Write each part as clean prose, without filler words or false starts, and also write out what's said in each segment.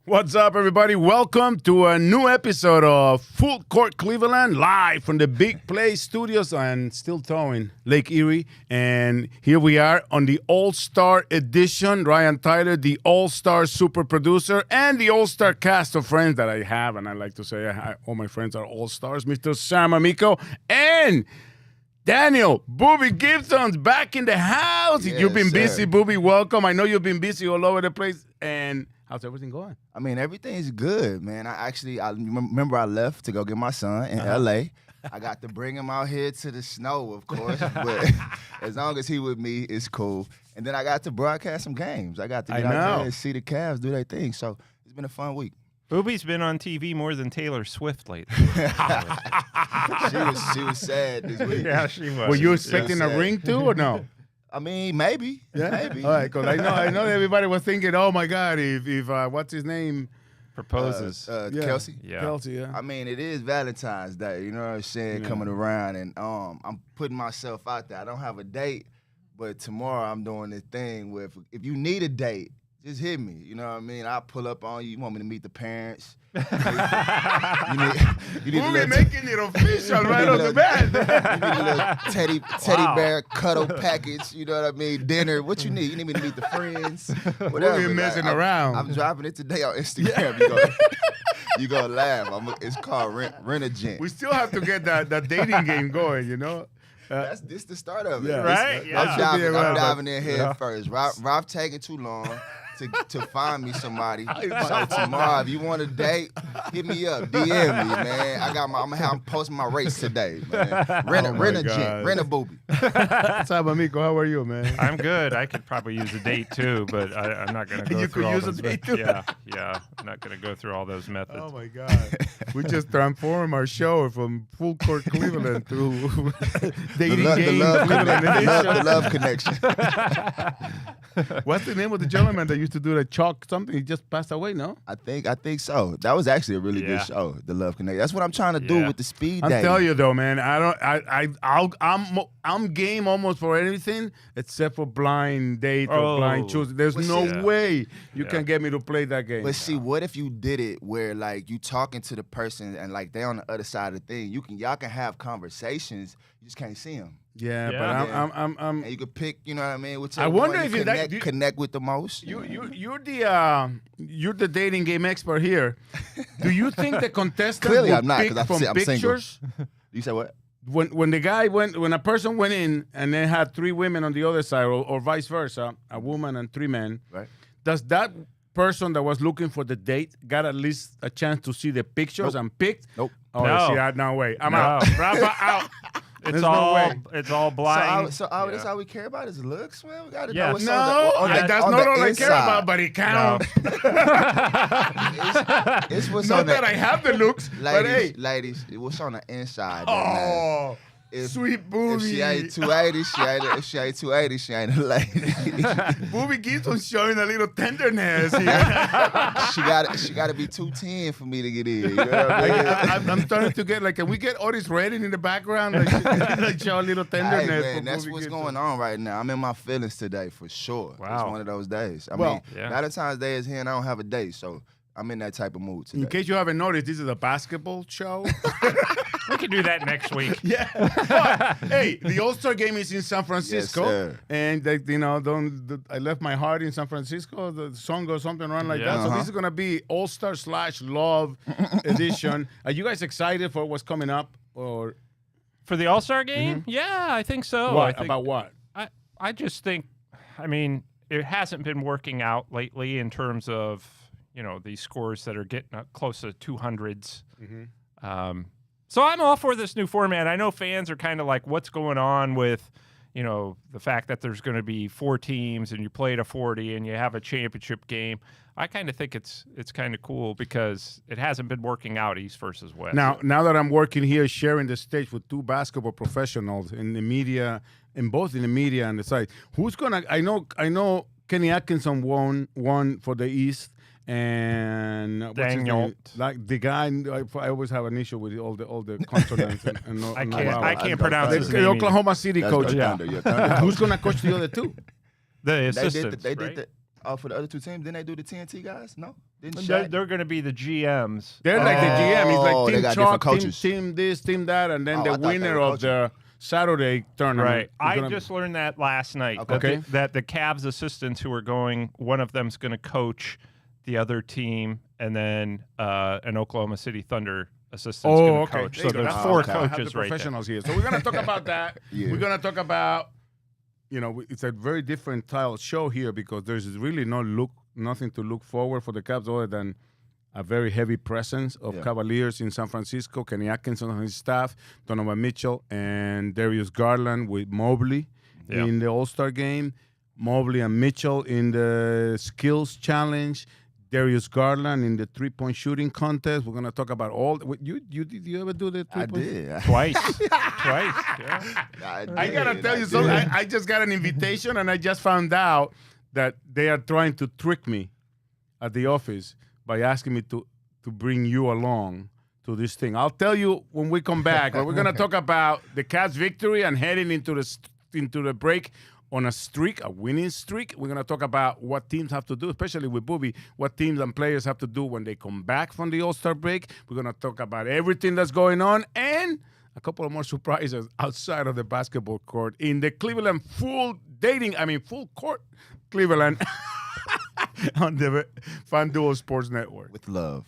What's up, everybody? Welcome to a new episode of Full Court Cleveland, live from the Big Play Studios and still towing Lake Erie. And here we are on the All-Star edition. Ryan Tyler, the All-Star super producer, and the All-Star cast of friends that I have. And I like to say all my friends are All-Stars. Mr. Sam Amico and Daniel Booby Gibson's back in the house. Yes, you've been sir. busy, Booby. Welcome. I know you've been busy all over the place. And how's everything going? I mean, everything's good, man. I remember I left to go get my son in L.A. I got to bring him out here to the snow, of course, but as long as he with me, it's cool. And then I got to broadcast some games. I got to get out there and see the Cavs do their thing. So it's been a fun week. Booby's been on TV more than Taylor Swift lately. She was sad this week. Yeah, she was. Were you expecting a sad. ring too, or no? I mean, maybe. Yeah, Maybe. All right, because I know everybody was thinking, oh my God, if what's his name? Proposes. Kelsey. Yeah. Kelsey, yeah. I mean, it is Valentine's Day, you know what I'm saying, coming around, and I'm putting myself out there. I don't have a date, but tomorrow I'm doing this thing where if you need a date, just hit me, you know what I mean? I'll pull up on you. You want me to meet the parents? you need a We'll be little making it official right off the bat. you need a little teddy bear cuddle package, you know what I mean? Dinner, what you need? You need me to meet the friends? Whatever. We'll be messing around. I'm dropping it today on Instagram. You gonna laugh. It's called Rent-A-Gent. We still have to get that dating game going, you know? This the start of it. Yeah. Right? Yeah. I'm Yeah. diving in head first. Rob taking too long to find me somebody. So tomorrow, if you want a date, hit me up. DM me, man. I'm posting my race today, man. Rent a God. gent. Rent a booby. What's up, amigo? How are you, man? I'm good. I could probably use a date too, but I'm not going to go You through could all use a those. date too? Yeah. I'm not going to go through all those methods. Oh my God. We just transformed our show from Full Court Cleveland to dating game Cleveland edition. The love connection. What's the name of the gentleman that used to do the chalk something? He just passed away, no? I think so. That was actually a really Yeah. good show, The Love Connection. That's what I'm trying to do Yeah. with the speed I'm dating. telling you though, man. I'm game almost for anything except for blind date or blind choose. There's Well, no see- way you Yeah. can get me to play that game. But see, what if you did it where like you talking to the person and like they on the other side of the thing? Y'all can have conversations. You just can't see them. yeah, Yeah. but I'm And you could pick, you know what I mean? Whichever I wonder one if you you like- connect with the most. you're the dating game expert here. Do you think the contestant Clearly would I'm not, pick 'cause from I'm single. pictures? You say what? When a person went in and they had three women on the other side, or vice versa, a woman and three men, Right. does that person that was looking for the date got at least a chance to see the pictures Nope. and picked? Nope. Oh, No. see, no way. I'm No. out. Rafa out. It's There's no all way. it's all blind. That's all we care about is looks, man. We gotta Yeah. know what's No, on the, that's on not the all I care inside. about, but it counts. It's what's Not on that the I have the looks, but hey. ladies, what's on the inside? man? Oh, If- sweet If booby. she ain't 280, if she ain't 280, she ain't a lady. Booby Gibson showing a little tenderness here. she got to be 210 for me to get in. You know what I mean? I'm starting to get can we get Otis Redding in the background? Like show a little tenderness. Hey, for man, that's Booby what's Gibson. going on right now. I'm in my feelings today for sure. Wow. It's one of those days. I Well, mean, yeah. Valentine's Day is here and I don't have a date, so I'm in that type of mood today. In case you haven't noticed, this is a basketball show. We can do that next week. Yeah. But, hey, the All-Star game is in San Francisco. sir. And I left my heart in San Francisco. The song goes something around like Yeah. that. So this is gonna be All-Star / Love edition. Are you guys excited for what's coming up? Or For the All-Star game? Yeah, I think so. what? I think, About what? I just think, I mean, it hasn't been working out lately in terms of, these scores that are getting up close to 200s. So I'm all for this new format. I know fans are kind of like, what's going on with, the fact that there's going to be 4 teams and you play to 40 and you have a championship game. I kind of think it's kind of cool because it hasn't been working out East versus West. Now that I'm working here, sharing the stage with 2 basketball professionals in the media, both in the media and the site, who's gonna? I know Kenny Atkinson won for the East, and what's his Daniel. name? Like the guy, I always have an issue with all the consonants. and I can't pronounce his the name. Oklahoma City That's coach. the Yeah. Thunder, yeah, Thunder. Who's gonna coach the other 2? The They assistants, did right? the for the other 2 teams. Didn't they do the TNT guys? No. Didn't They're, Shaq? they're going to be the GMs. They're like the GM. He's Oh, like they team got chalk, different coaches. team this, team that, and then Oh, I the thought they winner were of the Saturday tournament. Right. is I gonna- just learned that last night. Okay. That the Cavs assistants who are going, one of them's going to coach the other team, and then an Oklahoma City Thunder assistant's going to okay. coach. There So you go. there's That's four awesome. I have coaches the right there. professionals here. So we're gonna talk about that. Yeah. We're gonna talk about, it's a very different style show here because there's really nothing to look forward for the Cavs other than a very heavy presence of Cavaliers in San Francisco. Kenny Atkinson on his staff, Donovan Mitchell, and Darius Garland with Mobley in the All-Star game. Mobley and Mitchell in the skills challenge. Darius Garland in the three-point shooting contest. We're gonna talk about all. Did you ever do the I three-point? did. Twice. Yeah. I gotta tell you something. I just got an invitation, and I just found out that they are trying to trick me at the office by asking me to bring you along to this thing. I'll tell you when we come back. But we're gonna talk about the Cavs' victory and heading into the break on a winning streak. We're gonna talk about what teams have to do, especially with Booby, what teams and players have to do when they come back from the All-Star break. We're gonna talk about everything that's going on and a couple of more surprises outside of the basketball court in the Cleveland full court Cleveland on the FanDuel Sports Network. With love.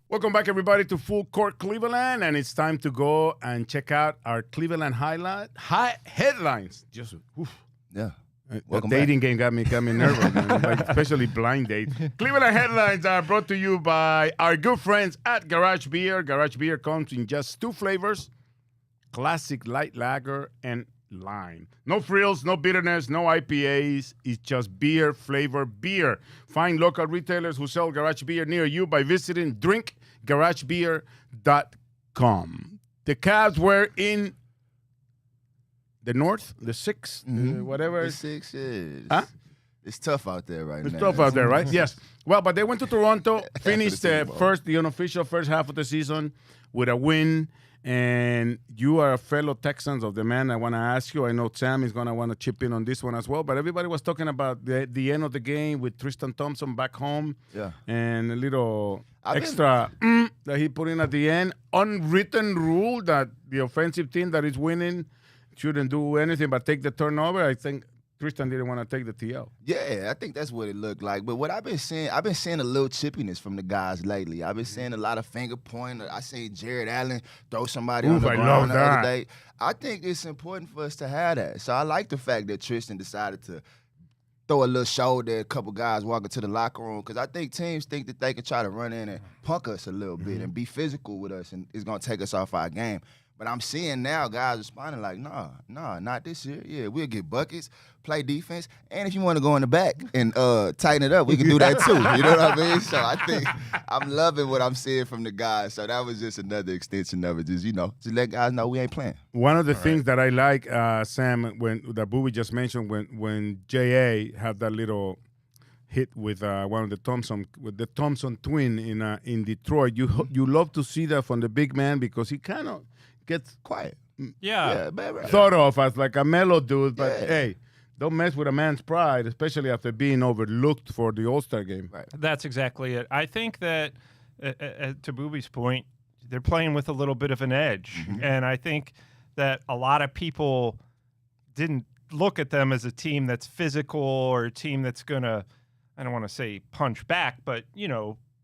Welcome back, everybody, to Full Court Cleveland, and it's time to go and check out our Cleveland headlines. Just Yeah. the Welcome dating game got me nervous, man. Like, especially blind date. Cleveland headlines are brought to you by our good friends at Garage Beer. Garage Beer comes in just two flavors: classic light lager and lime. No frills, no bitterness, no IPAs. It's just beer flavor beer. Find local retailers who sell Garage Beer near you by visiting drinkgaragebeer.com. The Cavs were in the North, the 6th, whatever. The 6 is. Huh? It's tough out there right now. It's tough out there, right? Yes. Well, but they went to Toronto, finished the Super Bowl. the unofficial first half of the season with a win. And you are a fellow Texans of the man. I want to ask you. I know Sam is going to want to chip in on this one as well. But everybody was talking about the end of the game with Tristan Thompson back home. Yeah. And a little I've extra that he put in at the end. Unwritten rule that the offensive team that is winning shouldn't do anything but take the turnover. I think Tristan didn't want to take the TL. Yeah, I think that's what it looked like. But what I've been seeing a little chippiness from the guys lately. I've been seeing a lot of finger pointing. I seen Jared Allen throw somebody on the I ground love the that. other day. I think it's important for us to have that. So I like the fact that Tristan decided to throw a little shoulder at a couple guys walking to the locker room, because I think teams think that they can try to run in and punk us a little bit and be physical with us, and it's going to take us off our game. But I'm seeing now guys responding like, nah, not this year. Yeah, we'll get buckets, play defense, and if you want to go in the back and tighten it up, we can do that too. You know what I mean? So I think I'm loving what I'm seeing from the guys. So that was just another extension of it. Just let guys know we ain't playing. One of the things that I like, Sam, that Bowie just mentioned, when J.A. had that little hit with one of the Thompson twin in Detroit, you love to see that from the big man because he kind of gets Quiet. Yeah. Baby. thought of as like a mellow dude, but Yeah. hey, don't mess with a man's pride, especially after being overlooked for the All-Star game. Right. That's exactly it. I think that, to Booby's point, they're playing with a little bit of an edge. And I think that a lot of people didn't look at them as a team that's physical or a team that's going to, I don't want to say punch back, but,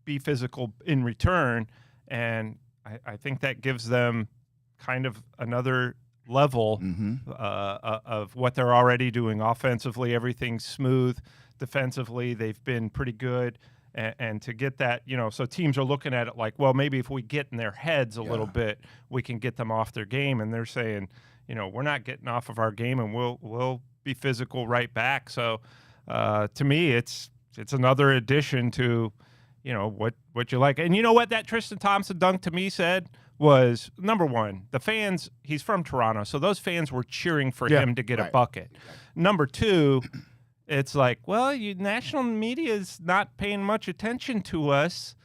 be physical in return. And I think that gives them kind of another level of what they're already doing. Offensively, everything's smooth. Defensively, they've been pretty good. And to get that, so teams are looking at it like, well, maybe if we get in their heads a little bit, we can get them off their game. And they're saying, we're not getting off of our game, and we'll be physical right back. So to me, it's another addition to, what you like. And you know what that Tristan Thompson dunk to me said was, number one, the fans, he's from Toronto, so those fans were cheering for him to get a bucket. Number two, it's like, well, national media is not paying much attention to us,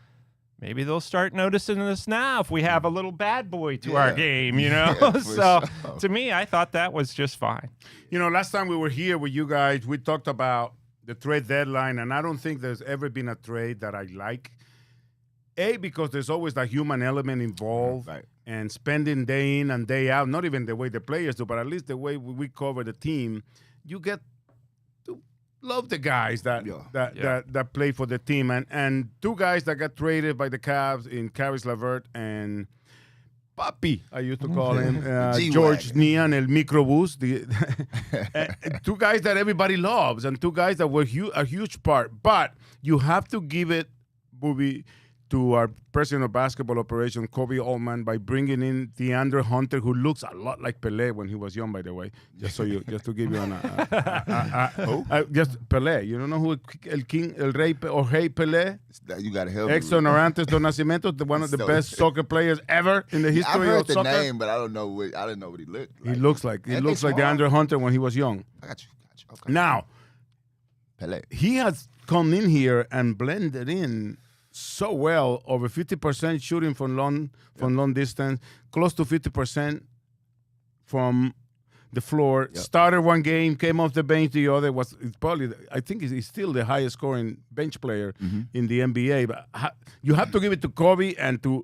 maybe they'll start noticing us now if we have a little bad boy to our Yeah. game, you know? Yeah, for So sure. to me, I thought that was just fine. You know, last time we were here with you guys, we talked about the trade deadline, and I don't think there's ever been a trade that I like. Because there's always that human element involved, Right. and spending day in and day out, not even the way the players do, but at least the way we cover the team, you get to love the guys that that play for the team. And two guys that got traded by the Cavs in Caris LeVert and Papi, I used to call him, George Nian, El Microbus. Two guys that everybody loves, and two guys that were a huge part. But you have to give it, Booby, to our president of basketball operation, Kobe Allman, by bringing in DeAndre Hunter, who looks a lot like Pelé when he was young, by the way. Just to give you just Pelé. You don't know who El Rey Pelé? You got to help me. Exxon Orantes do Nascimento, one of the best soccer players ever in the history I've heard of the soccer. name, but I didn't know what he looked like. He looks like DeAndre Hunter when he was young. I got you. Okay. Now, Pelé. he has come in here and blended in so well, over 50% shooting from long distance, close to 50% from the floor. Yep. Started one game, came off the bench the other. It's probably, I think he's still the highest scoring bench player in the NBA. But you have to give it to Kobe and to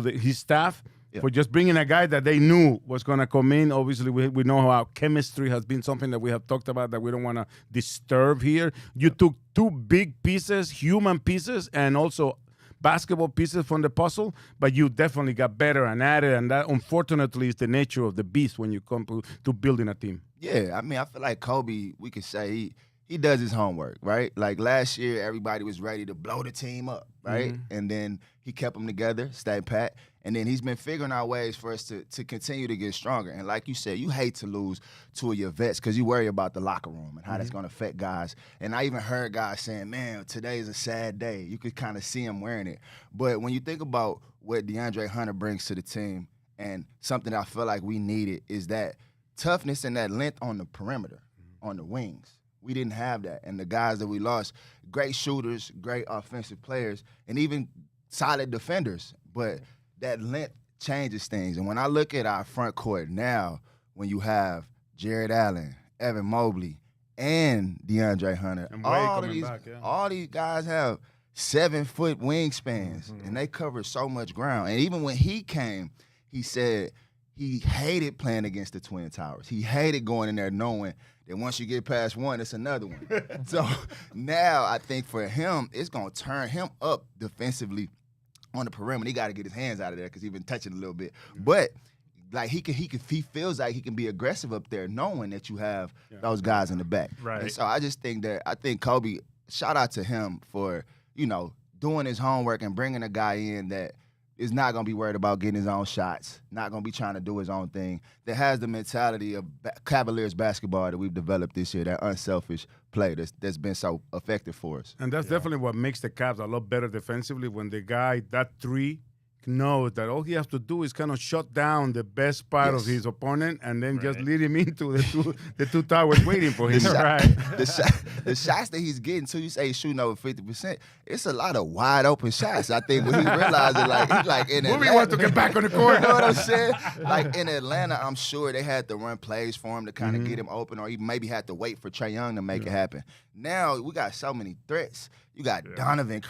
his staff. Yeah. For just bringing a guy that they knew was going to come in. Obviously, we know how chemistry has been something that we have talked about that we don't want to disturb here. You took two big pieces, human pieces, and also basketball pieces from the puzzle, but you definitely got better and added, and that, unfortunately, is the nature of the beast when you come to building a team. Yeah, I mean, I feel like Kobe, we could say he does his homework, right? Like last year, everybody was ready to blow the team up, right? And then he kept them together, stayed pat. And then he's been figuring out ways for us to continue to get stronger. And like you said, you hate to lose two of your vets because you worry about the locker room and how that's going to affect guys. And I even heard guys saying, man, today is a sad day. You could kind of see him wearing it. But when you think about what DeAndre Hunter brings to the team, and something I feel like we needed is that toughness and that length on the perimeter, on the wings. We didn't have that. And the guys that we lost, great shooters, great offensive players, and even solid defenders. But that length changes things. And when I look at our front court now, when you have Jared Allen, Evan Mobley, and DeAndre Hunter, And all these guys have 7-foot wingspans, and they cover so much ground. And even when he came, he said he hated playing against the Twin Towers. He hated going in there knowing that once you get past one, it's another one. So now I think for him, it's going to turn him up defensively on the perimeter. He got to get his hands out of there because he's been touching a little bit. But like he feels like he can be aggressive up there, knowing that you have those guys in the back. Right. And so I think Kobe, shout out to him for doing his homework and bringing a guy in that is not going to be worried about getting his own shots, not going to be trying to do his own thing, that has the mentality of Cavaliers basketball that we've developed this year, that unselfish play that's been so effective for us. And that's definitely what makes the Cavs a lot better defensively, when the guy, that three, knows that all he has to do is kind of shut down the best part of his opponent and then just lead him into the two towers waiting for him. The shots that he's getting too, you say he's shooting over 50%, it's a lot of wide open shots. I think when he realized it, he's like in Atlanta. Movie wants to get back on the court. You know what I'm saying? Like in Atlanta, I'm sure they had to run plays for him to kind of get him open, or even maybe had to wait for Trae Young to make it happen. Now we got so many threats. You got Donovan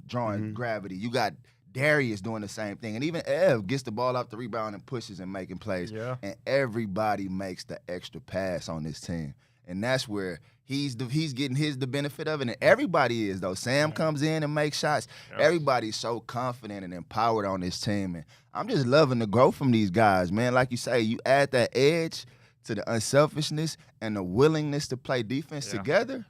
drawing gravity. You got Darius doing the same thing. And even Ev gets the ball off the rebound and pushes and making plays. Yeah. And everybody makes the extra pass on this team. And that's where he's getting the benefit of it. And everybody is, though. Sam comes in and makes shots. Yep. Everybody's so confident and empowered on this team. And I'm just loving the growth from these guys, man. Like you say, you add that edge to the unselfishness and the willingness to play defense together.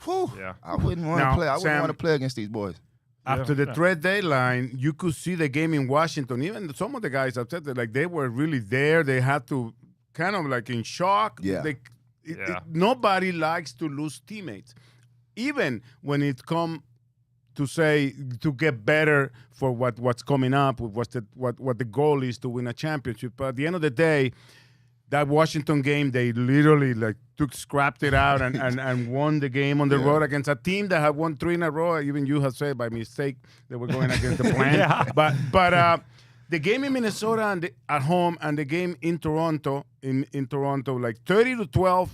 Whew, I wouldn't want to play. I wouldn't want to play against these boys. After the trade deadline, you could see the game in Washington. Even some of the guys have said that, like, they were really there. They had to kind of like in shock. Yeah. Nobody likes to lose teammates. Even when it comes to say to get better for what's coming up, what the goal is to win a championship. But at the end of the day, that Washington game, they literally like scrapped it out and won the game on the road against a team that had won 3 in a row. Even you have said by mistake they were going against the plan. But the game in Minnesota and at home and the game in Toronto, like 30-12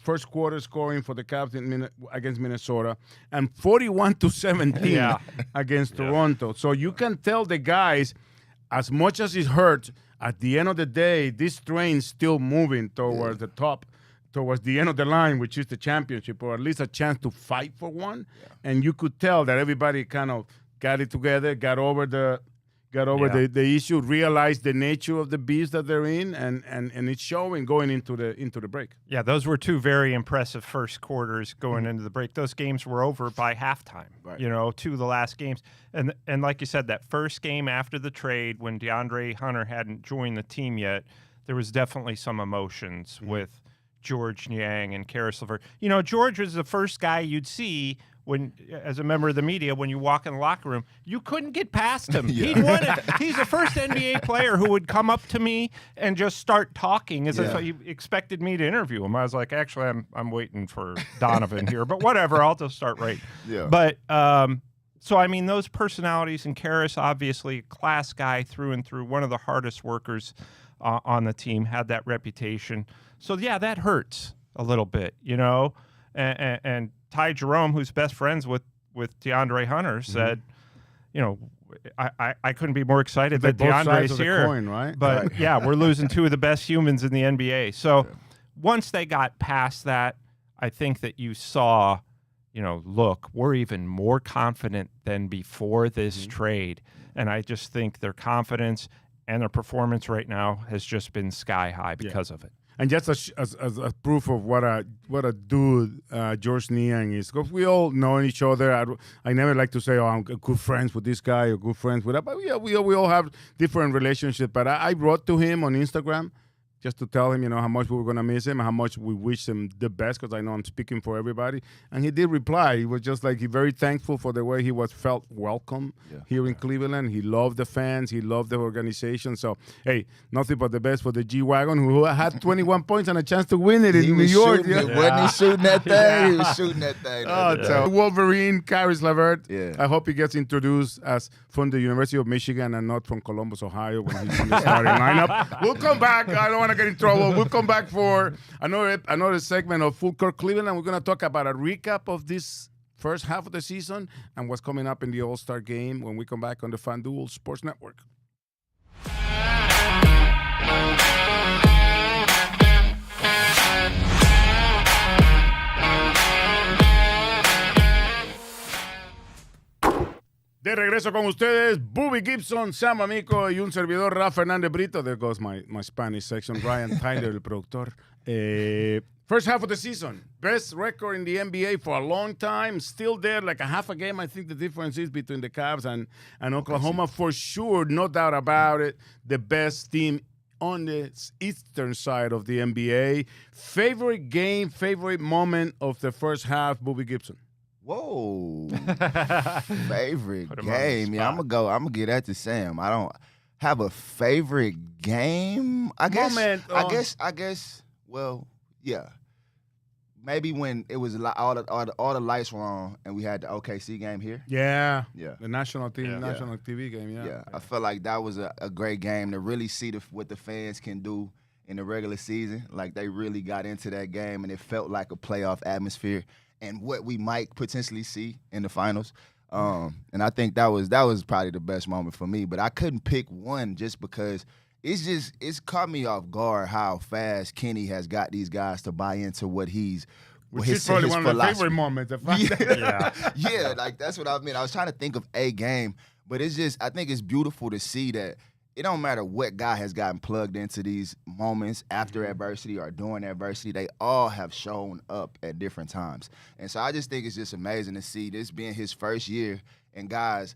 first quarter scoring for the Cavs against Minnesota and 41-17 against Toronto. So you can tell the guys, as much as it hurts, at the end of the day, this train's still moving towards the top, towards the end of the line, which is the championship, or at least a chance to fight for one. Yeah. And you could tell that everybody kind of got it together, got over the issue, realized the nature of the beast that they're in, and it's showing going into the break. Yeah, those were 2 very impressive first quarters going into the break. Those games were over by halftime, right. 2 of the last games. And like you said, that first game after the trade when DeAndre Hunter hadn't joined the team yet, there was definitely some emotions with George Niang and Karis LeVert. George was the first guy you'd see when, as a member of the media, when you walk in the locker room, you couldn't get past him. He's the first NBA player who would come up to me and just start talking as if he expected me to interview him. I was like, actually, I'm waiting for Donovan here, but whatever, I'll just start right. Yeah. But so I mean, those personalities, and Karis, obviously, a class guy through and through, one of the hardest workers on the team, had that reputation. So yeah, that hurts a little bit, and Ty Jerome, who's best friends with DeAndre Hunter, said, I couldn't be more excited that DeAndre's here. Coin, right? But yeah, we're losing 2 of the best humans in the NBA. So once they got past that, I think that you saw, look, we're even more confident than before this trade. And I just think their confidence and their performance right now has just been sky high because of it. And just as a proof of what a dude George Niang is, because we all know each other. I never like to say, I'm good friends with this guy or good friends with that. But we all have different relationships. But I wrote to him on Instagram just to tell him, how much we were going to miss him and how much we wish him the best, because I know I'm speaking for everybody. And he did reply. He was just like, he's very thankful for the way he was felt welcome here in Cleveland. He loved the fans. He loved the organization. So, hey, nothing but the best for the G-Wagon, who had 21 points and a chance to win it in New York. Wasn't he shooting that thing? He was shooting that thing. So Wolverine, Karis LeVert. I hope he gets introduced as from the University of Michigan and not from Columbus, Ohio, when he's in the starting lineup. We'll come back. I don't want to get in trouble. We'll come back for another segment of Full Court Cleveland. We're going to talk about a recap of this first half of the season and what's coming up in the All-Star game when we come back on the FanDuel Sports Network. De regreso con ustedes, Bobby Gibson, Sam Amico y un servidor, Rafa Hernández Brito. There goes my Spanish section. Ryan Tyler, el productor. First half of the season, best record in the NBA for a long time. Still there, like a half a game. I think the difference is between the Cavs and Oklahoma for sure, no doubt about it. The best team on the eastern side of the NBA. Favorite game, favorite moment of the first half, Bobby Gibson. Whoa. Favorite game. Yeah, I'm gonna get that to Sam. I don't have a favorite game. I guess well, yeah. Maybe when it was all the lights were on and we had the OKC game here. Yeah. The national team, national TV game. Yeah. I felt like that was a great game to really see what the fans can do in the regular season. Like, they really got into that game and it felt like a playoff atmosphere and what we might potentially see in the finals. And I think that was probably the best moment for me. But I couldn't pick one just because it's caught me off guard how fast Kenny has got these guys to buy into what he's Which is probably one of my favorite moments. Yeah, like that's what I mean. I was trying to think of a game, but I think it's beautiful to see that it don't matter what guy has gotten plugged into these moments after adversity or during adversity, they all have shown up at different times. And so I just think it's just amazing to see this being his first year and guys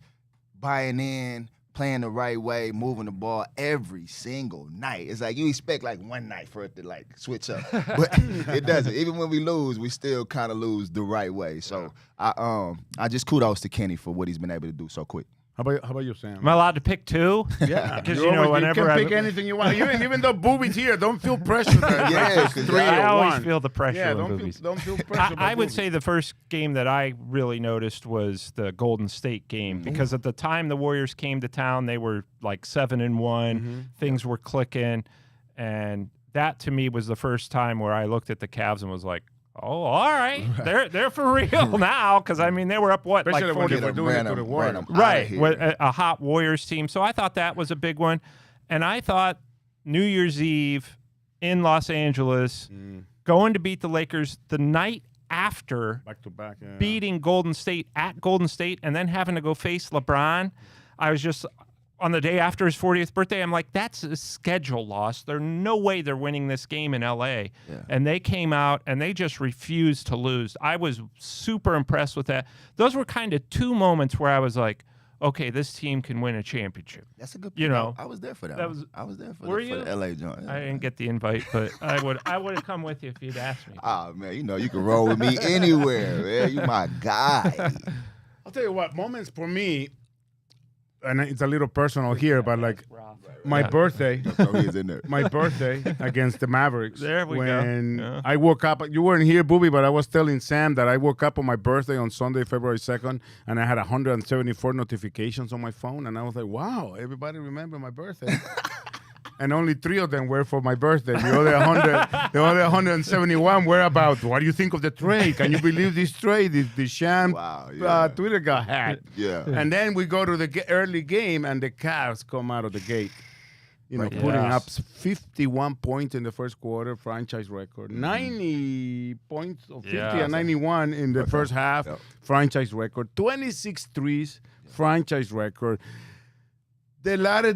buying in, playing the right way, moving the ball every single night. It's like you expect like one night for it to like switch up, but it doesn't. Even when we lose, we still kind of lose the right way. So I just kudos to Kenny for what he's been able to do so quick. How about you, Sam? Am I allowed to pick two? Yeah, because you always, whenever you can I pick anything you want. Even though Booby's here, don't feel pressure. Yeah, 'cause I always one. feel the pressure. Yeah, when don't Boobies. feel pressure. I would say the first game that I really noticed was the Golden State game because at the time the Warriors came to town, they were like 7-1. Things were clicking, and that to me was the first time where I looked at the Cavs and was like, "Oh, all right, they're for real now." Because I mean, they were up what especially like when 40, they were doing it to the Warriors. right? With a hot Warriors team, so I thought that was a big one, and I thought New Year's Eve in Los Angeles, going to beat the Lakers the night after Back to back, yeah. beating Golden State at Golden State and then having to go face LeBron. I was just on the day after his 40th birthday, I'm like, that's a schedule loss. There's no way they're winning this game in LA. Yeah. And they came out and they just refused to lose. I was super impressed with that. Those were kind of two moments where I was like, okay, this team can win a championship. That's a good. You know, I was there for that. that was- I was there for, Were for you? the LA joint. I didn't get the invite, but I would have come with you if you'd asked me. Oh man, you know you can roll with me anywhere, man. You my guy. I'll tell you what, moments for me, and it's a little personal here, but like my birthday. So he's in there. My birthday against the Mavericks. There we go. When Yeah. I woke up, you weren't here, Booby, but I was telling Sam that I woke up on my birthday on Sunday, February 2nd, and I had 174 notifications on my phone, and I was like, wow, everybody remember my birthday. And only 3 of them were for my birthday. The other 171 were about, what do you think of the trade? Can you believe this trade? The sham Wow, yeah. Twitter got hacked. Yeah. And then we go to the early game, and the Cavs come out of the gate. You know, Right. putting Yes. up 51 points in the first quarter, franchise record. 90 points, or 50 Yeah. and 91 in the first half, Yep. franchise record. 26 threes, franchise record. The latter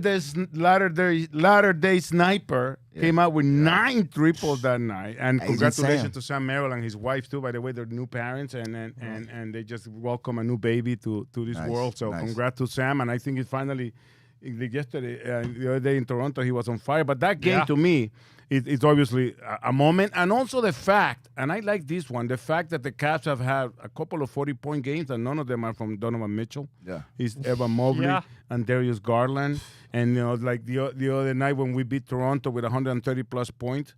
day sniper came out with 9 triples that night. And Agent congratulations Sam. to Sam Merrill and his wife too. By the way, they're new parents and they just welcome a new baby to this Nice, world. So nice. congrats to Sam. And I think it finally. Yesterday, the other day in Toronto, he was on fire. But that game, Yeah. to me, it's obviously a moment. And also the fact, and I like this one, the fact that the Cavs have had a couple of 40-point games, and none of them are from Donovan Mitchell. Yeah. He's Evan Mobley Yeah. and Darius Garland. And, you know, like the other night when we beat Toronto with 130-plus points,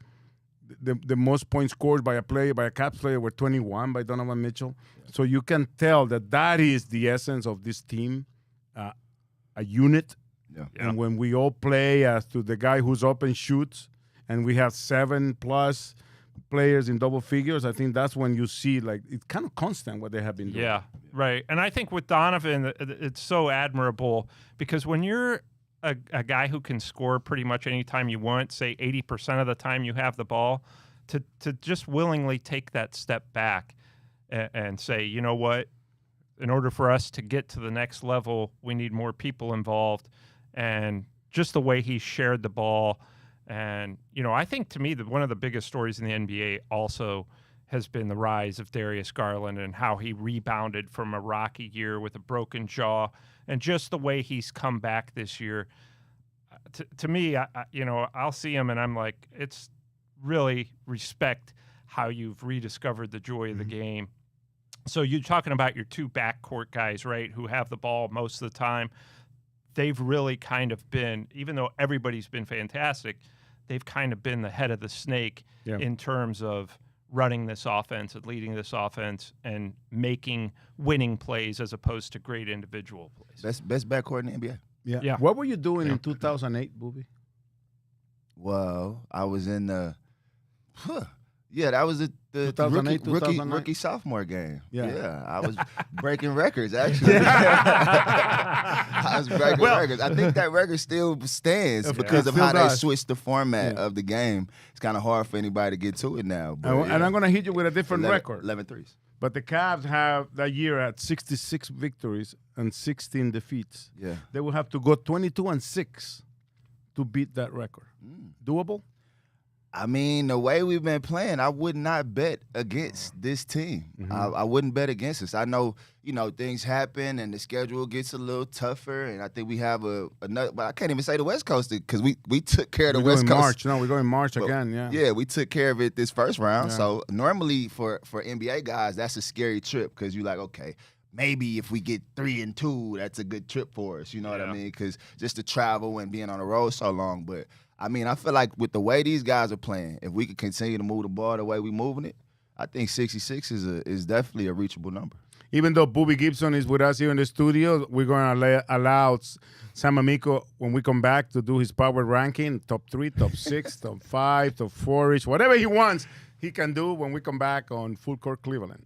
the most points scored by a Cavs player, were 21 by Donovan Mitchell. Yeah. So you can tell that is the essence of this team, a unit. Yeah. And when we all play as to the guy who's up and shoots, and we have 7+ players in double figures, I think that's when you see, like, it's kind of constant what they have been doing. Yeah, right. And I think with Donovan, it's so admirable because when you're a guy who can score pretty much anytime you want, say 80% of the time you have the ball, to just willingly take that step back and say, you know what, in order for us to get to the next level, we need more people involved. And just the way he shared the ball. And, you know, I think to me that one of the biggest stories in the NBA also has been the rise of Darius Garland and how he rebounded from a rocky year with a broken jaw and just the way he's come back this year. To me, I'll see him and I'm like, it's really respect how you've rediscovered the joy of the game. So you're talking about your 2 backcourt guys, right, who have the ball most of the time. They've really kind of been, even though everybody's been fantastic, they've kind of been the head of the snake in terms of running this offense and leading this offense and making winning plays as opposed to great individual plays. Best backcourt in the NBA. Yeah. What were you doing in 2008, Booby? Well, I was in the. Yeah, that was the 2008, rookie sophomore game. Yeah. I was breaking records actually. I was breaking records. I think that record still stands because of how they switched the format of the game. It's kind of hard for anybody to get to it now. But, and I'm going to hit you with a different record. 11 threes. But the Cavs have that year at 66 victories and 16 defeats. Yeah. They will have to go 22-6 to beat that record. Doable? I mean, the way we've been playing, I would not bet against this team. I wouldn't bet against us. I know, things happen and the schedule gets a little tougher, and I think we have another. But I can't even say the West Coast because we took care of the West Coast. March. No, we're going March again. Yeah. Yeah, we took care of it this first round. Yeah. So normally for NBA guys, that's a scary trip because you're like, okay, maybe if we get 3-2, that's a good trip for us. You know what I mean? Because just to travel and being on the road so long. But I mean, I feel like with the way these guys are playing, if we could continue to move the ball the way we're moving it, I think 66 is definitely a reachable number. Even though Booby Gibson is with us here in the studio, we're going to allow Sam Amico, when we come back, to do his power ranking, top 3, top 6, top 5, top 4-ish, whatever he wants, he can do when we come back on Full Court Cleveland.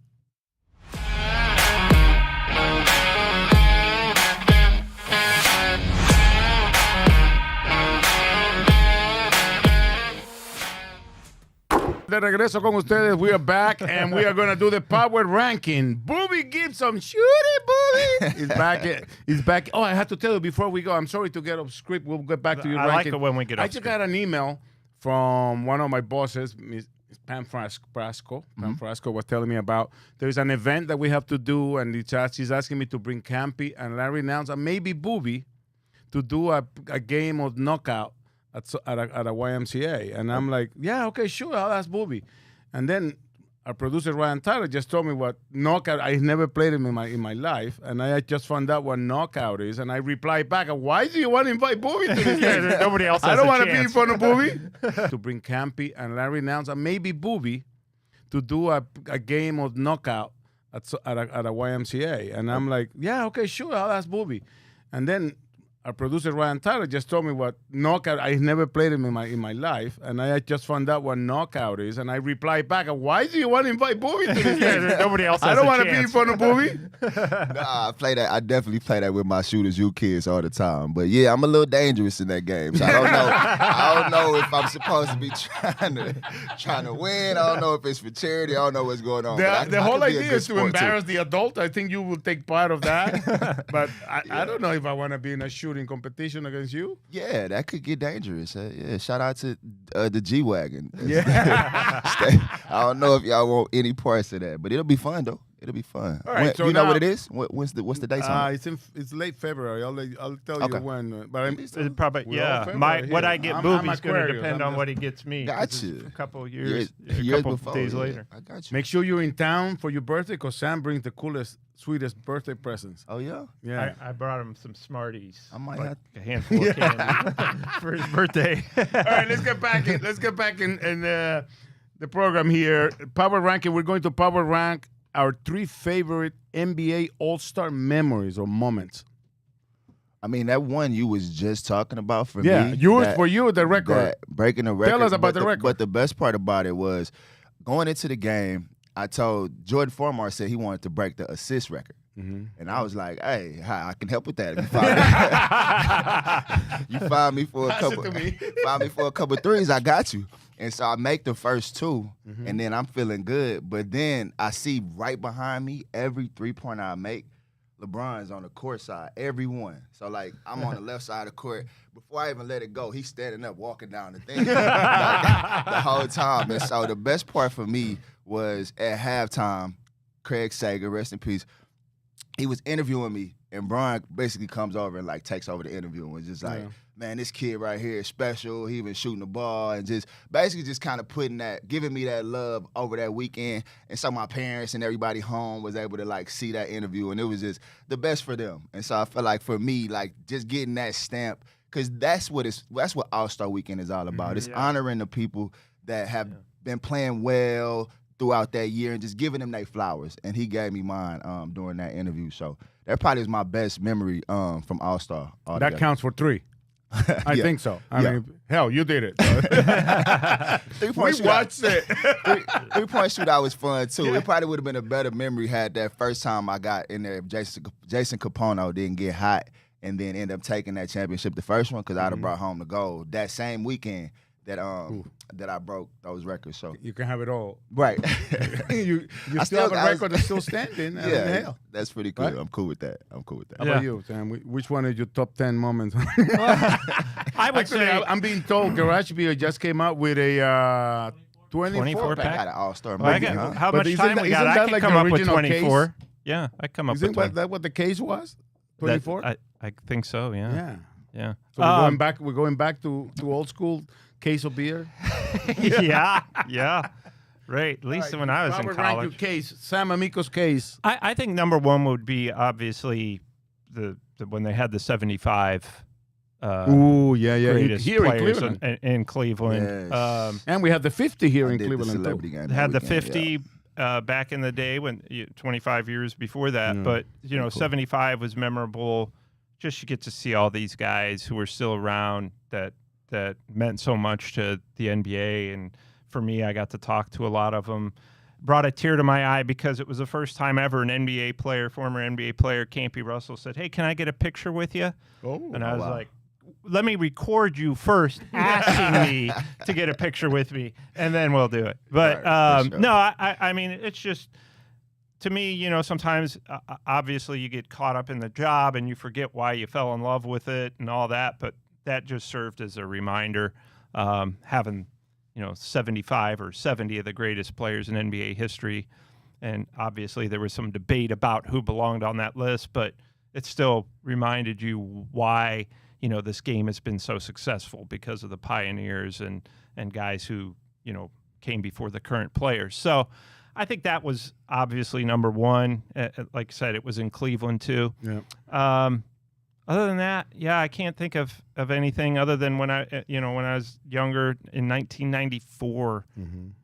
De regreso con ustedes. We are back, and we are going to do the power ranking. Booby Gibson, shoot it, Booby! He's back. He's back. Oh, I have to tell you before we go, I'm sorry to get off script. We'll get back to your ranking. I like it when we get off script. I just got an email from one of my bosses, Ms. Pam Frasco. Pam Frasco was telling me about there's an event that we have to do, and she's asking me to bring Campy and Larry Nance and maybe Booby to do a game of knockout at a YMCA. And I'm like, yeah, okay, sure, I'll ask Booby. And then our producer, Ryan Tyler, just told me what knockout, I never played him in my life, and I just found out what knockout is, and I replied back, why do you want to invite Booby to this game? Nobody else has I don't want to be in front of Booby. To bring Campy and Larry Nance and maybe Booby to do a game of knockout at a YMCA. And I'm like, yeah, okay, sure, I'll ask Booby. And then our producer, Ryan Tyler, just told me what knockout, I never played him in my life, and I just found out what knockout is, and I replied back, why do you want to invite Booby to this game? Nobody else has I don't want to be in front of Booby. Nah, I play that. I definitely play that with my Shooters U kids all the time. But yeah, I'm a little dangerous in that game. So I don't know. I don't know if I'm supposed to be trying to win. I don't know if it's for charity. I don't know what's going on. The whole idea is to embarrass the adult. I think you will take part of that. But I don't know if I want to be in a shooting competition against you. Yeah, that could get dangerous. Yeah, shout out to the G-Wagon. Yeah. I don't know if y'all want any parts of that, but it'll be fun though. It'll be fun. All right, so you know what it is? What's the date? It's late February. I'll tell you when. But it's probably what I get Booby's going to depend on what he gets me. Gotcha. A couple of years, a couple of days later. I got you. Make sure you're in town for your birthday, because Sam brings the coolest, sweetest birthday presents. Oh yeah. Yeah. I brought him some Smarties. I might have a handful of candy for his birthday. All right, let's get back in the program here. Power ranking. We're going to power rank our 3 favorite NBA All-Star memories or moments. I mean, that one you was just talking about for me. Yeah, for you, the record. Breaking the record. Tell us about the record. But the best part about it was going into the game, I told Jordan Formar said he wanted to break the assist record. Mm-hmm. And I was like, hey, I can help with that. You find me for a couple threes, I got you. And so I make the first 2, and then I'm feeling good. But then I see right behind me, every 3-pointer I make, LeBron's on the court side, every one. So, like, I'm on the left side of the court. Before I even let it go, he's standing up, walking down the thing the whole time. And so the best part for me was at halftime, Craig Sager, rest in peace, he was interviewing me, and Brian basically comes over and, like, takes over the interview and was just like, man, this kid right here is special. He been shooting the ball and just basically just kind of giving me that love over that weekend. And so my parents and everybody home was able to, like, see that interview, and it was just the best for them. And so I feel like for me, like, just getting that stamp, because that's what All-Star Weekend is all about. It's honoring the people that have been playing well throughout that year and just giving them their flowers. And he gave me mine during that interview. So that probably is my best memory from All-Star. That counts for 3. I think so. I mean, hell, you did it. 3-point we watched it. 3-point shootout was fun, too. Yeah. It probably would have been a better memory had that first time I got in there if Jason Capono didn't get hot and then end up taking that championship, the first one, because I'd have brought home the gold. That same weekend that I broke those records. So you can have it all. Right. you still have a record that's still standing. Yeah, that's pretty cool. Right? I'm cool with that. How about you, Sam? Which one is your top 10 moments? I would say I'm being told Garage Beer just came out with a 24 pack. I got an All-Star movie, How much time we got? I can come up with 24. Case? Yeah, I come up with 24. That what the case was? 24? I think so, Yeah. So we're going back to old school case of beer. yeah. Right. At least when I was in Robert college. Rankin case, Sam Amico's case. I think number one would be obviously the when they had the 75 Ooh, yeah. greatest Here in players Cleveland. in Cleveland. Yes. And we had the 50 here I in did the Cleveland, celebrity too. game that Had the weekend, 50 back in the day, 25 years before that. Yeah. But, Cool. 75 was memorable. Just you get to see all these guys who are still around that meant so much to the NBA. And for me, I got to talk to a lot of them. Brought a tear to my eye because it was the first time ever an NBA player, former NBA player, Campy Russell, said, "Hey, can I get a picture with you?" Oh, And I was wow. like, let me record you first asking me to get a picture with me, and then we'll do it. But Right, for sure. no, I mean, it's just, to me, sometimes obviously you get caught up in the job and you forget why you fell in love with it and all that, but that just served as a reminder, having 75 or 70 of the greatest players in NBA history. And obviously there was some debate about who belonged on that list, but it still reminded you why, this game has been so successful, because of the pioneers and guys who, came before the current players. So I think that was obviously number one. Like I said, it was in Cleveland too. Yeah. Other than that, I can't think of anything other than when I was younger in 1994,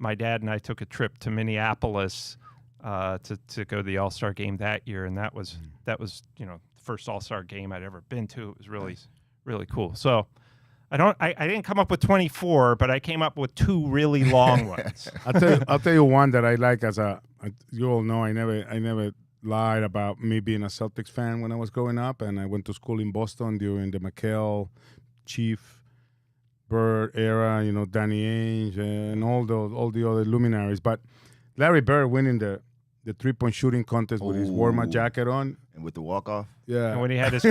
my dad and I took a trip to Minneapolis to go to the All-Star game that year, and that was the first All-Star game I'd ever been to. It was really cool. So I didn't come up with 24, but I came up with two really long ones. I'll tell you one that I like you all know I never lied about me being a Celtics fan when I was growing up, and I went to school in Boston during the McHale, Chief, Bird era, Danny Ainge and all the other luminaries. But Larry Bird winning the 3-point shooting contest with his warm-up jacket on. And with the walk-off. Yeah. And when he had his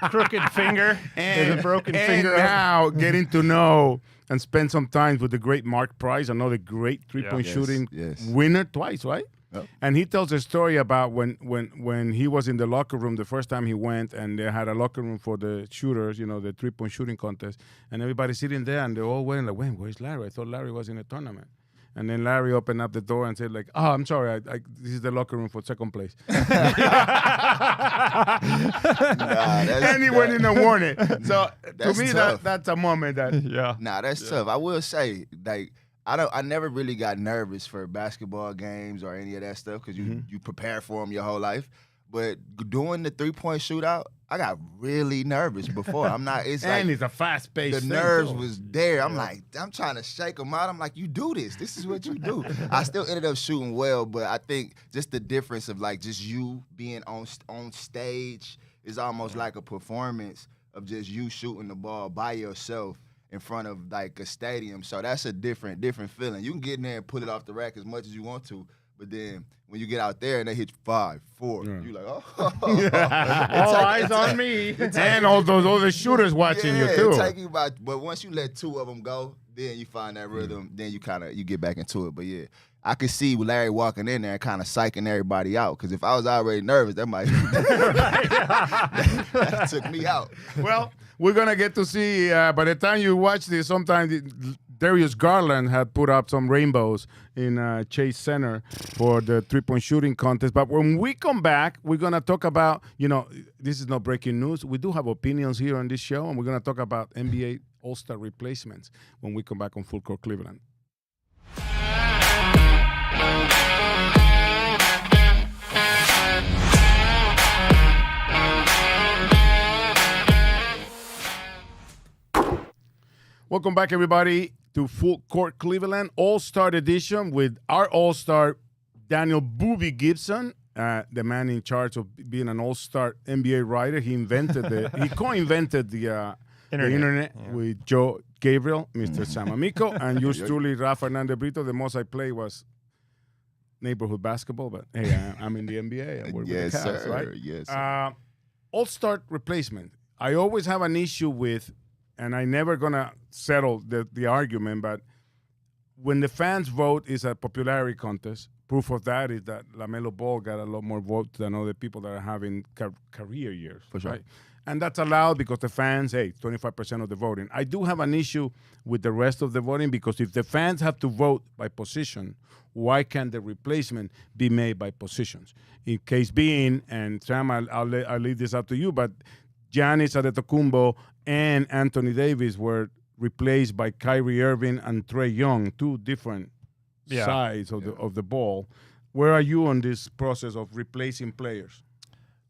crooked finger and a broken finger. And now getting to know and spend some time with the great Mark Price, another great 3-point shooting winner twice, right? Yep. And he tells a story about when he was in the locker room the first time he went, and they had a locker room for the shooters, the 3-point shooting contest, and everybody sitting there, and they all went like, "Wait, where's Larry? I thought Larry was in a tournament." And then Larry opened up the door and said, like, "Oh, I'm sorry, this is the locker room for second place." And he went in and won it. So to me, that's a moment that That's tough. I will say, like, I never really got nervous for basketball games or any of that stuff because you prepare for them your whole life. But doing the 3-point shootout, I got really nervous before. I'm not. It's and like it's a fast pace. the nerves was there. I'm like, I'm trying to shake them out. I'm like, you do this. This is what you do. I still ended up shooting well, but I think just the difference of like just you being on stage is almost like a performance of just you shooting the ball by yourself in front of like a stadium. So that's a different feeling. You can get in there and pull it off the rack as much as you want to, but then when you get out there and they hit you 5, 4, you're like, oh. All eyes on me. And all the shooters watching you too. But once you let 2 of them go, then you find that rhythm. Then you get back into it. But yeah, I could see Larry walking in there and kind of psyching everybody out. Because if I was already nervous, that might that took me out. Well, we're gonna get to see. By the time you watch this, sometime Darius Garland had put up some rainbows in Chase Center for the 3-point shooting contest. But when we come back, we're gonna talk about. This is not breaking news. We do have opinions here on this show, and we're gonna talk about NBA All-Star replacements when we come back on Full Court Cleveland. Welcome back, everybody, to Full Court Cleveland All-Star Edition with our All-Star, Daniel "Booby" Gibson, the man in charge of being an All-Star NBA writer. He co-invented the internet with Joe Gabriel, Mr. Sam Amico, and yours truly, Rafa Hernandez Brito. The most I played was neighborhood basketball, but hey, I'm in the NBA. And we're with the Cavs, right? Yes, sir. All-Star replacement. I always have an issue with, and I'm never going to settle the argument, but when the fans vote, it's a popularity contest. proof of that is that LaMelo Ball got a lot more votes than other people that are having career years. For sure. Right? And that's allowed because the fans, 25% of the voting. I do have an issue with the rest of the voting because if the fans have to vote by position, why can't the replacement be made by positions? In case being, and Sam, I'll leave this up to you, but Giannis Antetokounmpo and Anthony Davis were replaced by Kyrie Irving and Trae Young, two different sides of the ball. Where are you on this process of replacing players?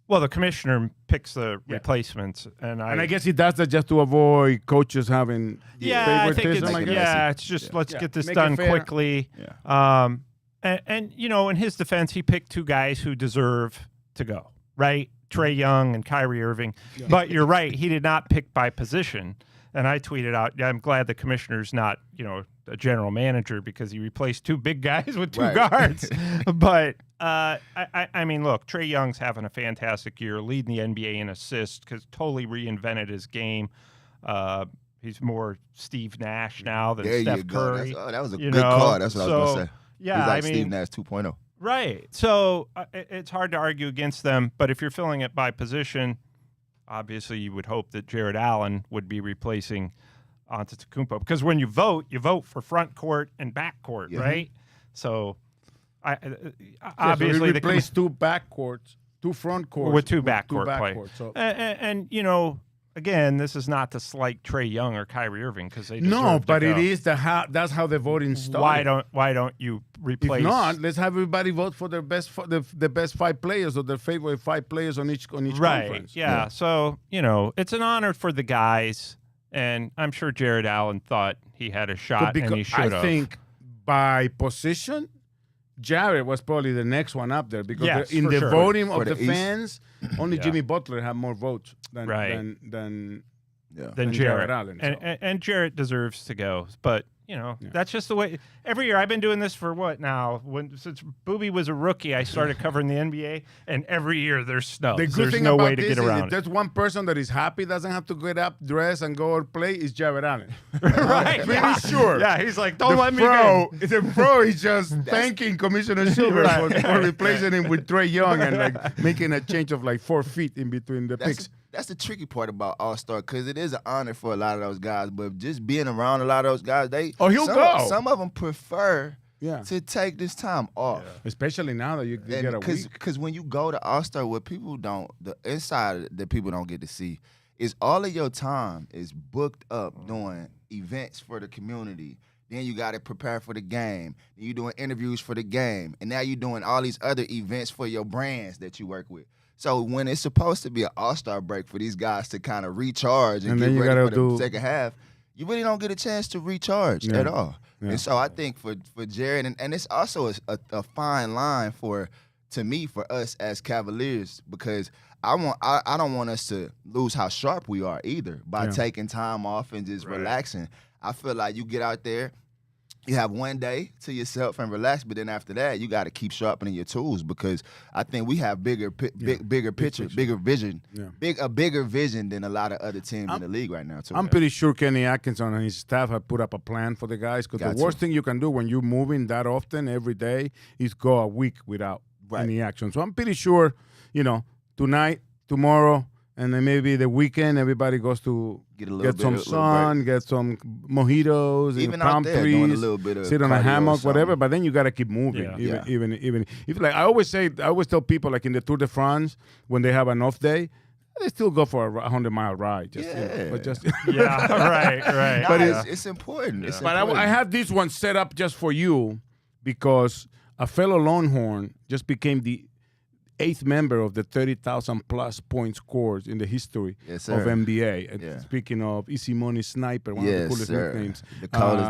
Well, the commissioner picks the replacements, and I guess he does that just to avoid coaches having I think favoritism. it's just let's get this done quickly. Yeah. And in his defense, he picked two guys who deserve to go, right? Trae Young and Kyrie Irving. Yeah. But you're right, he did not pick by position. And I tweeted out, I'm glad the commissioner's not, a general manager because he replaced two big guys with two guards. But I mean, look, Trae Young's having a fantastic year, leading the NBA in assists because totally reinvented his game. He's more Steve Nash now than Steph Curry. That was a good call. That's what I was going to say. Yeah, He's like Steve Nash 2.0. Right. So it's hard to argue against them. But if you're filling it by position, obviously you would hope that Jared Allen would be replacing Antetokounmpo because when you vote for front court and back court, right? So obviously so replace two back courts, two front courts with two back court players. Court, so. And again, this is not to slight Trae Young or Kyrie Irving because they deserve but to go. it is that's how the voting started. Why don't you replace? If not, let's have everybody vote for their best the best 5 players or their favorite 5 players on each conference. Yeah. So it's an honor for the guys, and I'm sure Jared Allen thought he had a shot, and he should have. I think by position, Jared was probably the next one up there because in the voting of the fans, only Jimmy Butler had more votes than Jared Allen. And Jared deserves to go, but that's just the way. Every year I've been doing this for what now? Since Boobie was a rookie, I started covering the NBA, and every year there's snow. The good there's thing no about way to this get is around if there's one person that is happy, doesn't have to get up, dress, and go or play, is Jared Allen. Right? Pretty sure. Yeah, he's like, don't let me go. The pro is just thanking Commissioner Silver for replacing him with Trae Young and like making a change of like 4 feet in between the picks. That's the tricky part about All-Star because it is an honor for a lot of those guys. But just being around a lot of those guys, he'll go. Some of them prefer to take this time off. Yeah. Especially now that you get a week. Because when you go to All-Star, what people don't, the inside that people don't get to see is all of your time is booked up doing events for the community. Then you got to prepare for the game. Then you're doing interviews for the game. And now you're doing all these other events for your brands that you work with. So when it's supposed to be an All-Star break for these guys to kind of recharge and get ready for the second half, you really don't get a chance to recharge at all. Yeah. And so I think for Jared, and it's also a fine line to me for us as Cavaliers because I don't want us to lose how sharp we are either by taking time off and just relaxing. I feel like you get out there, you have one day to yourself and relax, but then after that, you got to keep sharpening your tools because I think we have bigger picture, bigger vision, a bigger vision than a lot of other teams in the league right now. Too. I'm pretty sure Kenny Atkinson and his staff have put up a plan for the guys because the worst thing you can do when you're moving that often every day is go a week without any action. So I'm pretty sure, tonight, tomorrow, and then maybe the weekend, everybody goes to get some sun, get some mojitos, even palm out there, trees, doing a little bit of sit on a hammock, whatever. But then you gotta keep moving. Even if like I always tell people like in the Tour de France when they have an off day, they still go for a 100-mile ride. Right. But it's important. It's but important. I have this one set up just for you because a fellow Longhorn just became the 8th member of the 30,000+ point scores in the history of NBA. And speaking of Easy Money Sniper, one of the coolest nicknames. The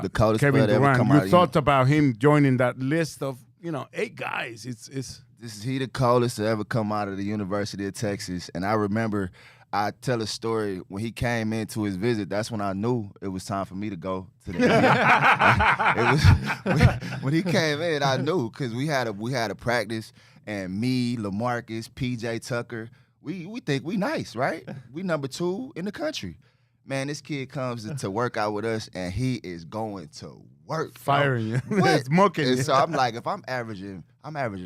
coldest Kevin player ever come Durant. out. You thought about him joining that list of 8 guys. This is the coldest to ever come out of the University of Texas. And I remember I tell a story when he came into his visit. That's when I knew it was time for me to go to the NBA. It was when he came in. I knew because we had a practice. And me, LaMarcus, PJ Tucker, we think we nice, right? We number 2 in the country. man, this kid comes to work out with us, and he is going to work. Firing you. What? Smoking And you. so I'm like, if I'm averaging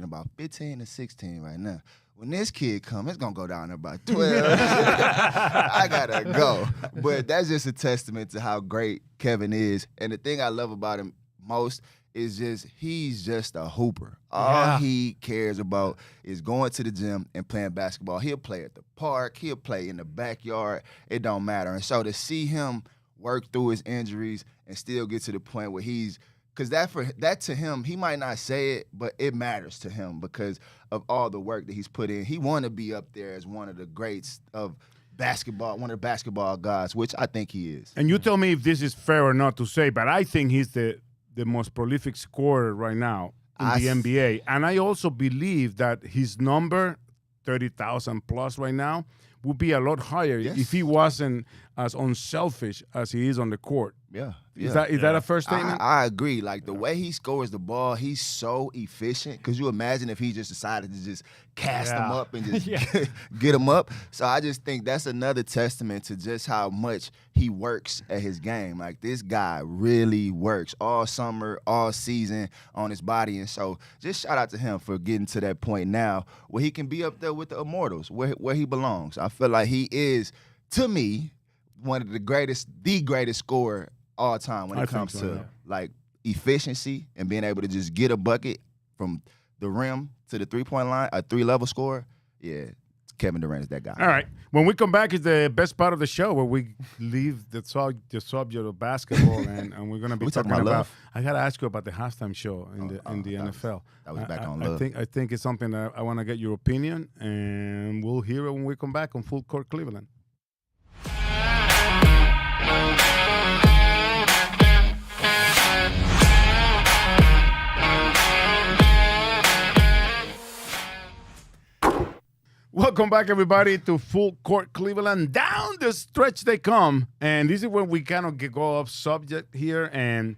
about 15 to 16 right now. When this kid come, it's gonna go down to about 12. I gotta go. But that's just a testament to how great Kevin is. And the thing I love about him most is he's just a hooper. All he cares about is going to the gym and playing basketball. He'll play at the park. He'll play in the backyard. It don't matter. And so to see him work through his injuries and still get to the point where because that to him, he might not say it, but it matters to him because of all the work that he's put in. He want to be up there as one of the greats of basketball, one of the basketball gods, which I think he is. And you tell me if this is fair or not to say, but I think he's the most prolific scorer right now in the NBA. And I also believe that his number, 30,000 plus right now, would be a lot higher if he wasn't as unselfish as he is on the court. Yeah. Is that a fair statement? I agree. Like, the way he scores the ball, he's so efficient. Because you imagine if he just decided to just cast him up and just get him up. So I just think that's another testament to just how much he works at his game. Like, this guy really works all summer, all season on his body. And so just shout out to him for getting to that point now where he can be up there with the immortals, where he belongs. I feel like he is, to me, one of the greatest scorer all time when it comes to like efficiency and being able to just get a bucket from the rim to the 3-point line, a 3-level scorer. Yeah, Kevin Durant is that guy. All right. When we come back, is the best part of the show where we leave the subject of basketball and we're going to be talking about love. I got to ask you about the halftime show in the NFL. That was back on love. I think it's something that I want to get your opinion, and we'll hear it when we come back on Full Court Cleveland. Welcome back, everybody, to Full Court Cleveland. Down the stretch they come. And this is when we kind of go off subject here. And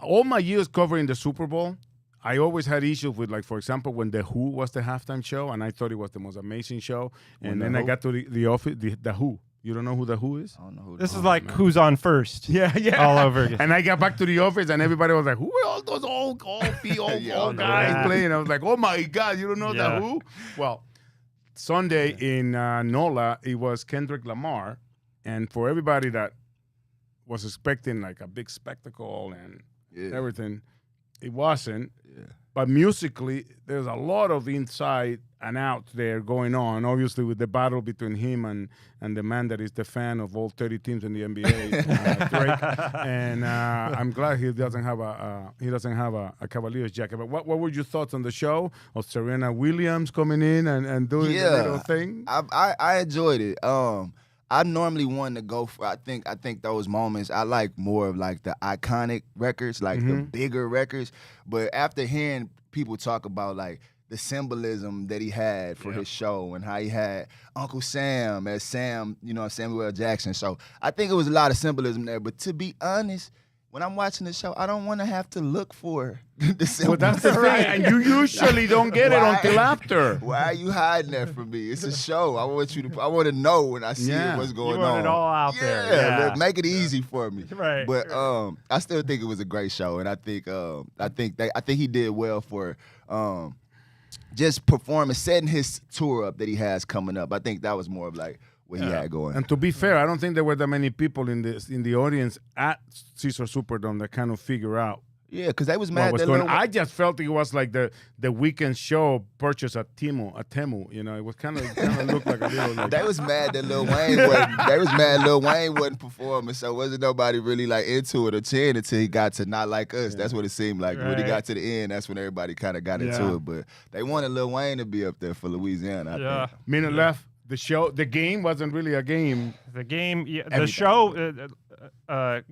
all my years covering the Super Bowl, I always had issues with, like, for example, when The Who was the halftime show, and I thought it was the most amazing show. And then I got to the office, the Who. You don't know who The Who is? I don't know who This is like Who's on First. Yeah. All over again. And I got back to the office, and everybody was like, who are all those old guys playing? I was like, oh, my God, you don't know The Who? Well, Sunday in NOLA, it was Kendrick Lamar. And for everybody that was expecting like a big spectacle and everything, it wasn't. Yeah. But musically, there's a lot of inside and out there going on, obviously with the battle between him and the man that is the fan of all 30 teams in the NBA, Drake. And I'm glad he doesn't have a Cavaliers jacket. But what were your thoughts on the show of Serena Williams coming in and doing the little thing? I enjoyed it. I normally want to go for, I think those moments, I like more of like the iconic records, like the bigger records. But after hearing people talk about like the symbolism that he had for his show and how he had Uncle Sam as Sam, Samuel L. Jackson. So I think it was a lot of symbolism there. But to be honest, when I'm watching the show, I don't want to have to look for the symbolism. Well, that's the thing. And you usually don't get it until after. Why are you hiding that from me? It's a show. I want to know when I see what's going on. You want it all out there. Yeah, make it easy for me. Right. But I still think it was a great show, and I think he did well for just performing, setting his tour up that he has coming up. I think that was more of like what he had going. And to be fair, I don't think there were that many people in the audience at Caesar Superdome that kind of figure out. Yeah, because they was mad. I just felt it was like the weekend show purchase at Temu. It was kind of looked like a little. Like, they was mad that Lil Wayne wasn't performing, so wasn't nobody really like into it or cheering until he got to Not Like Us. That's what it seemed like. Right. When he got to the end, that's when everybody kind of got into it. But they wanted Lil Wayne to be up there for Louisiana. I think. Minute left. The game wasn't really a game. The game, the show.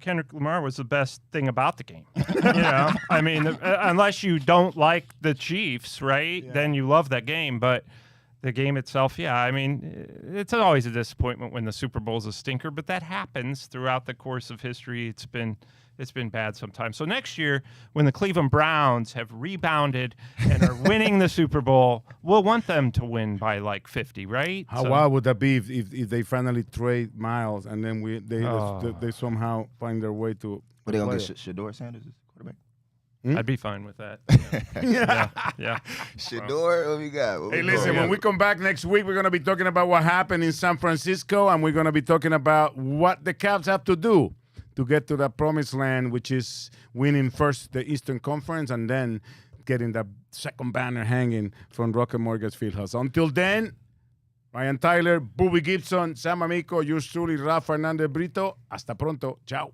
Kendrick Lamar was the best thing about the game. I mean, unless you don't like the Chiefs, right? Yeah. Then you love that game. But The game itself, yeah. I mean, it's always a disappointment when the Super Bowl's a stinker, but that happens throughout the course of history. It's been bad sometimes. So next year, when the Cleveland Browns have rebounded and are winning the Super Bowl, we'll want them to win by like 50, right? How wild would that be if they finally trade Miles and then they somehow find their way to? But they gonna get Shador Sanders as quarterback. I'd be fine with that. Yeah. Shador, what we got? Hey, listen, when we come back next week, we're going to be talking about what happened in San Francisco, and we're going to be talking about what the Cavs have to do to get to that promised land, which is winning first the Eastern Conference and then getting the second banner hanging from Rocket Mortgage Fieldhouse. Until then, Ryan Tyler, Bobby Gibson, Sam Amico, yours truly, Rafa Hernandez Brito. Hasta pronto. Ciao.